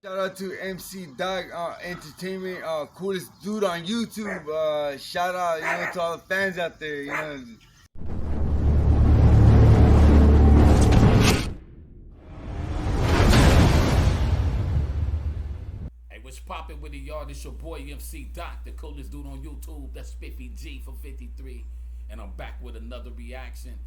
Shout out to MC Doc Entertainment, coolest dude on YouTube. Shout out, to all the fans out there, Hey, what's poppin' with it, y'all? This your boy MC Doc, the coolest dude on YouTube. That's Spiffy G for 53. And I'm back with another reaction.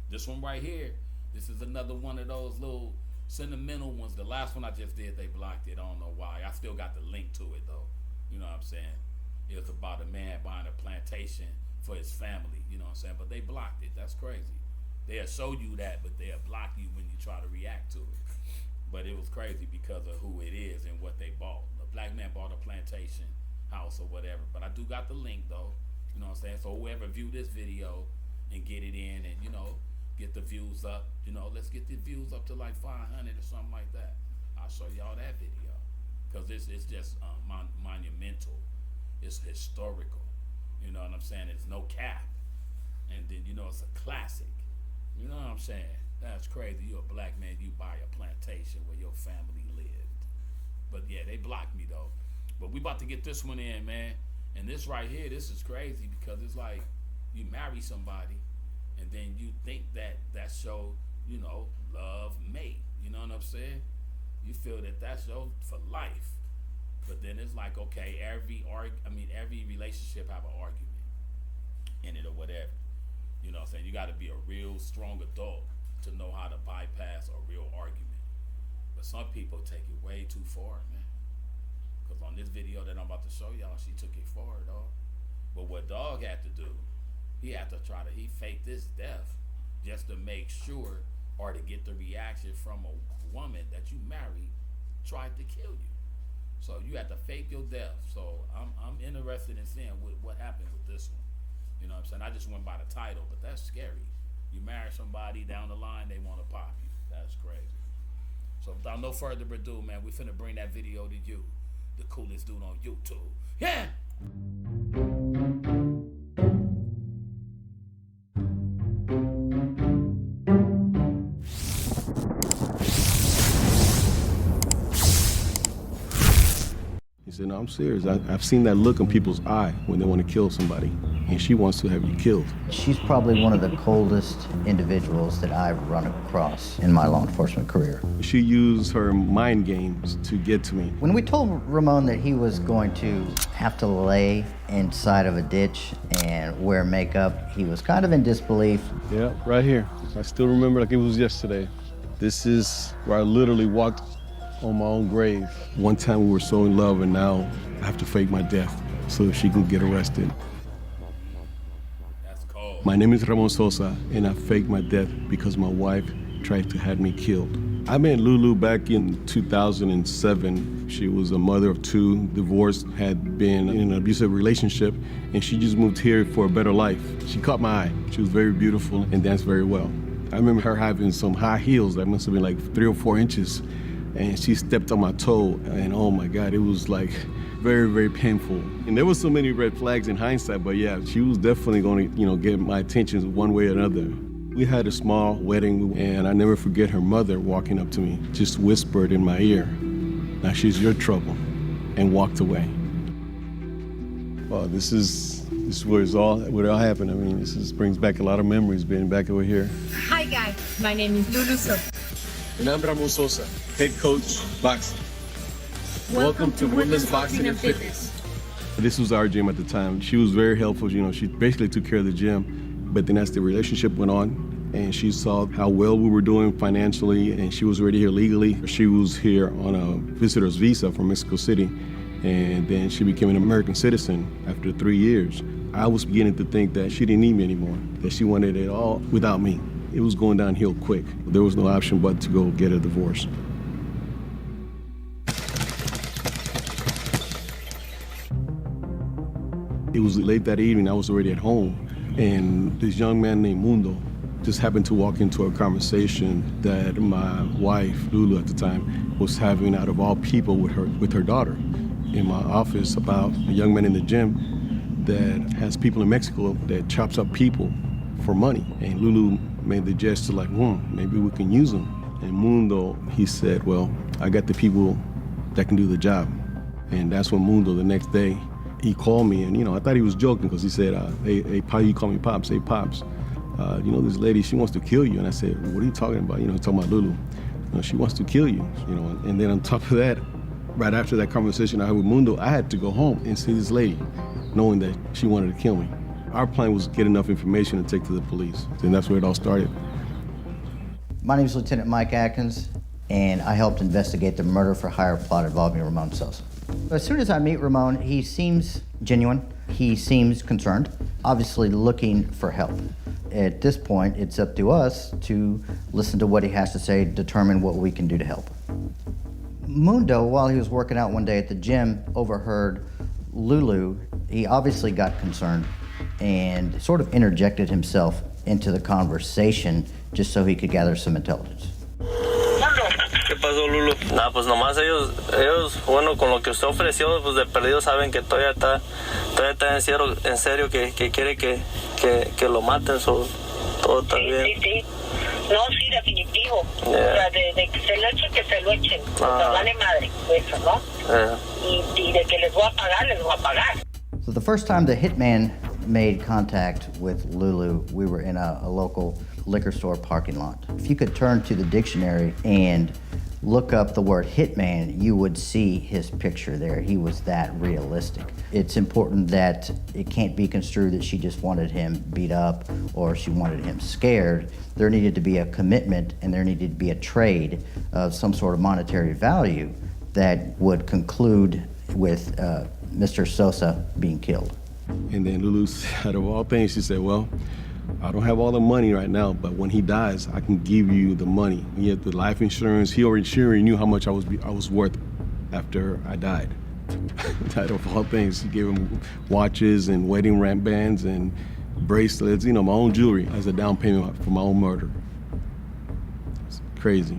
This one right here. This is another one of those little sentimental ones. The last one I just did, they blocked it. I don't know why. I still got the link to it though. You know what I'm saying? It was about a man buying a plantation for his family. You know what I'm saying? But they blocked it. That's crazy. They'll show you that, but they'll block you when you try to react to it. But it was crazy because of who it is and what they bought. A black man bought a plantation house or whatever. But I do got the link though. You know what I'm saying? So whoever view this video and get it in and, get the views up. Let's get the views up to like 500 or something like that. I'll show y'all that video. Because it's just monumental. It's historical. You know what I'm saying? It's no cap. And then, it's a classic. You know what I'm saying? That's crazy. You're a black man, you buy a plantation where your family lived. But yeah, they blocked me though. But we about to get this one in, man. And this right here, this is crazy because it's like you marry somebody and then you think that show, love, mate. You know what I'm saying? You feel that that's your for life. But then it's like, okay, every relationship have an argument in it or whatever. You know what I'm saying? You got to be a real strong adult to know how to bypass a real argument. But some people take it way too far, man. Because on this video that I'm about to show y'all, she took it far, dog. But what Dog had to do, he faked this death just to make sure or to get the reaction from a woman that you married tried to kill you. So you had to fake your death. So I'm interested in seeing what happened with this one. You know what I'm saying? I just went by the title, but that's scary. You marry somebody, down the line, they want to pop you. That's crazy. So without no further ado, man, we finna bring that video to you. The coolest dude on YouTube. Yeah! He said, no, I'm serious. I've seen that look in people's eye when they want to kill somebody, and she wants to have you killed. She's probably one of the coldest individuals that I've run across in my law enforcement career. She used her mind games to get to me. When we told Ramon that he was going to have to lay inside of a ditch and wear makeup, he was kind of in disbelief. Yeah, right here. I still remember like it was yesterday. This is where I literally walked on my own grave. One time we were so in love, and now I have to fake my death so she can get arrested. That's cold. My name is Ramon Sosa, and I faked my death because my wife tried to have me killed. I met Lulu back in 2007. She was a mother of two, divorced, had been in an abusive relationship, and she just moved here for a better life. She caught my eye. She was very beautiful and danced very well. I remember her having some high heels that must have been like 3 or 4 inches. And she stepped on my toe, and oh my God, it was like very, very painful. And there was so many red flags in hindsight, but yeah, she was definitely going to, get my attention one way or another. We had a small wedding, and I never forget her mother walking up to me, just whispered in my ear, "Now she's your trouble," and walked away. Well, this is where it all happened. I mean, this brings back a lot of memories being back over here. Hi guys, my name is Lulu Sosa. And I'm Ramon Sosa, head coach, boxing. Welcome to Women's Boxing and Fitness. This was our gym at the time. She was very helpful. She basically took care of the gym. But then as the relationship went on, and she saw how well we were doing financially, and she was already here legally. She was here on a visitor's visa from Mexico City, and then she became an American citizen after 3 years. I was beginning to think that she didn't need me anymore, that she wanted it all without me. It was going downhill quick. There was no option but to go get a divorce. It was late that evening, I was already at home, and this young man named Mundo just happened to walk into a conversation that my wife, Lulu at the time, was having out of all people with her daughter in my office about a young man in the gym that has people in Mexico that chops up people for money. And Lulu made the gesture like, maybe we can use them. And Mundo, he said, well, I got the people that can do the job. And that's when Mundo, the next day, he called me, and I thought he was joking because he said, hey, Pops, you call me Pops, hey, Pops, this lady, she wants to kill you. And I said, what are you talking about? Talking about Lulu. She wants to kill you, And then on top of that, right after that conversation I had with Mundo, I had to go home and see this lady, knowing that she wanted to kill me. Our plan was to get enough information to take to the police. And that's where it all started. My name is Lieutenant Mike Atkins, and I helped investigate the murder for hire plot involving Ramon Sosa. As soon as I meet Ramon, he seems genuine. He seems concerned, obviously looking for help. At this point, it's up to us to listen to what he has to say, determine what we can do to help. Mundo, while he was working out one day at the gym, overheard Lulu. He obviously got concerned and sort of interjected himself into the conversation just so he could gather some intelligence. ¿Qué pasó, Lulu? Nada, pues nomás ellos, bueno, con lo que usted ofreció, pues de perdido saben que todavía está en serio que quiere que lo maten, todo está bien. Sí. No, sí, definitivo. O sea, de que se lo echen. O sea, vale madre, eso, ¿no? Y de que les voy a pagar. So the first time the hitman made contact with Lulu, we were in a local liquor store parking lot. If you could turn to the dictionary and look up the word hitman, you would see his picture there. He was that realistic. It's important that it can't be construed that she just wanted him beat up or she wanted him scared. There needed to be a commitment and there needed to be a trade of some sort of monetary value that would conclude with Mr. Sosa being killed. And then Lulu, out of all things, she said, well, I don't have all the money right now, but when he dies, I can give you the money. He had the life insurance. He already knew how much I was worth after I died. Out of all things, he gave him watches and wedding bands and bracelets, my own jewelry as a down payment for my own murder. It's crazy.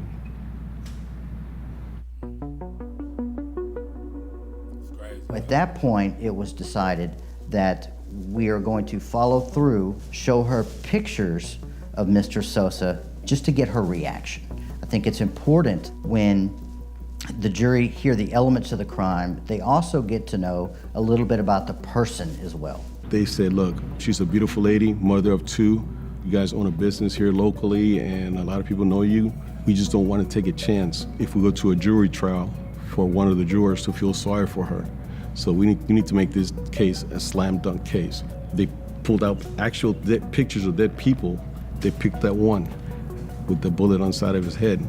At that point, it was decided that we are going to follow through, show her pictures of Mr. Sosa just to get her reaction. I think it's important when the jury hear the elements of the crime, they also get to know a little bit about the person as well. They said, look, she's a beautiful lady, mother of two. You guys own a business here locally and a lot of people know you. We just don't want to take a chance if we go to a jury trial for one of the jurors to feel sorry for her. So we need to make this case a slam dunk case. They pulled out actual pictures of dead people. They picked that one with the bullet on the side of his head,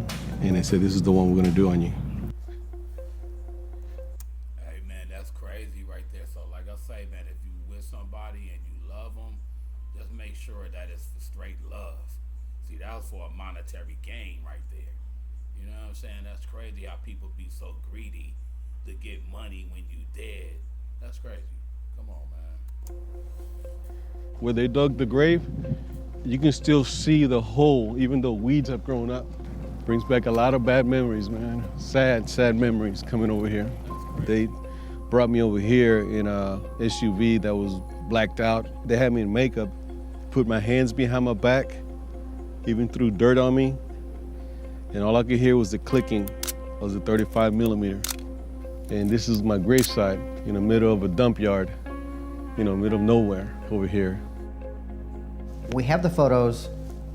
and they said, this is the one we're gonna do on you. Hey man, that's crazy right there. So like I say, man, if you with somebody and you love them, just make sure that it's for straight love. See, that was for a monetary gain right there. You know what I'm saying? That's crazy how people be so greedy to get money when you dead. That's crazy. Come on, man. Where they dug the grave, you can still see the hole, even though weeds have grown up. Brings back a lot of bad memories, man. Sad memories coming over here. They brought me over here in a SUV that was blacked out. They had me in makeup, put my hands behind my back, even threw dirt on me. And all I could hear was the clicking of the 35 millimeter. And this is my gravesite in the middle of a dump yard, middle of nowhere over here. We have the photos,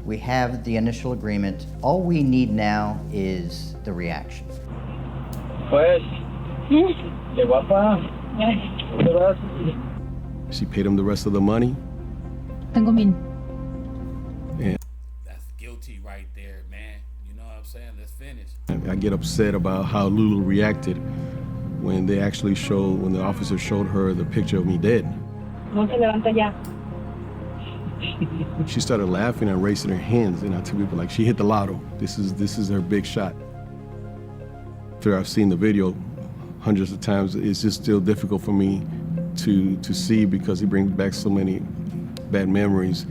we have the initial agreement. All we need now is the reaction. Pues, de guapa. She paid him the rest of the money. Tengo mil. That's guilty right there, man. You know what I'm saying? Let's finish. I get upset about how Lulu reacted when the officer showed her the picture of me dead. No se levanta ya. She started laughing and raising her hands, and I tell people, like, she hit the lotto. This is her big shot. After I've seen the video hundreds of times, it's just still difficult for me to see because he brings back so many bad memories.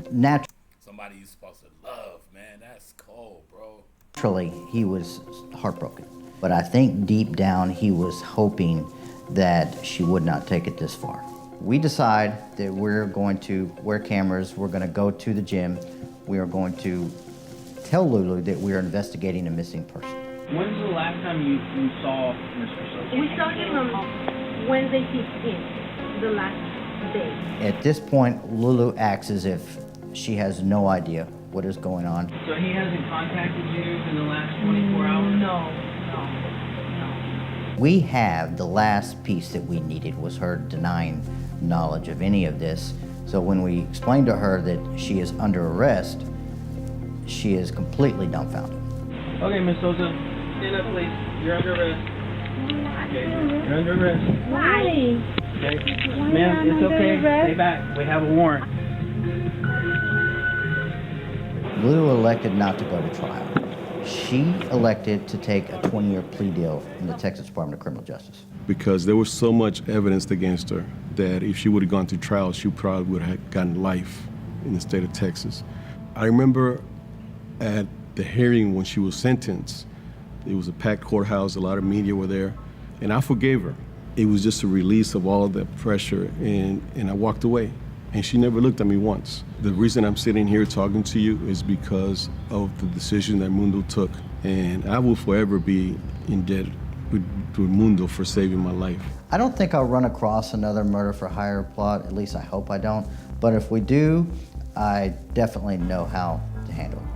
Somebody you're supposed to love, man. That's cold, bro. Naturally, he was heartbroken. But I think deep down he was hoping that she would not take it this far. We decide that we're going to wear cameras, we're going to go to the gym, we are going to tell Lulu that we are investigating a missing person. When's the last time you saw Mr. Sosa? We saw him on Wednesday 15th, the last day. At this point, Lulu acts as if she has no idea what is going on. So he hasn't contacted you in the last 24 hours? No. We have the last piece that we needed was her denying knowledge of any of this. So when we explained to her that she is under arrest, she is completely dumbfounded. Okay, Miss Sosa, stand up, please. You're under arrest. Okay, you're under arrest. Why? Okay, ma'am, it's okay. Stay back. We have a warrant. Lulu elected not to go to trial. She elected to take a 20-year plea deal in the Texas Department of Criminal Justice. Because there was so much evidence against her that if she would have gone to trial, she probably would have gotten life in the state of Texas. I remember at the hearing when she was sentenced, it was a packed courthouse, a lot of media were there, and I forgave her. It was just a release of all of that pressure, and I walked away. And she never looked at me once. The reason I'm sitting here talking to you is because of the decision that Mundo took. And I will forever be in debt to Mundo for saving my life. I don't think I'll run across another murder for hire plot, at least I hope I don't. But if we do, I definitely know how to handle it.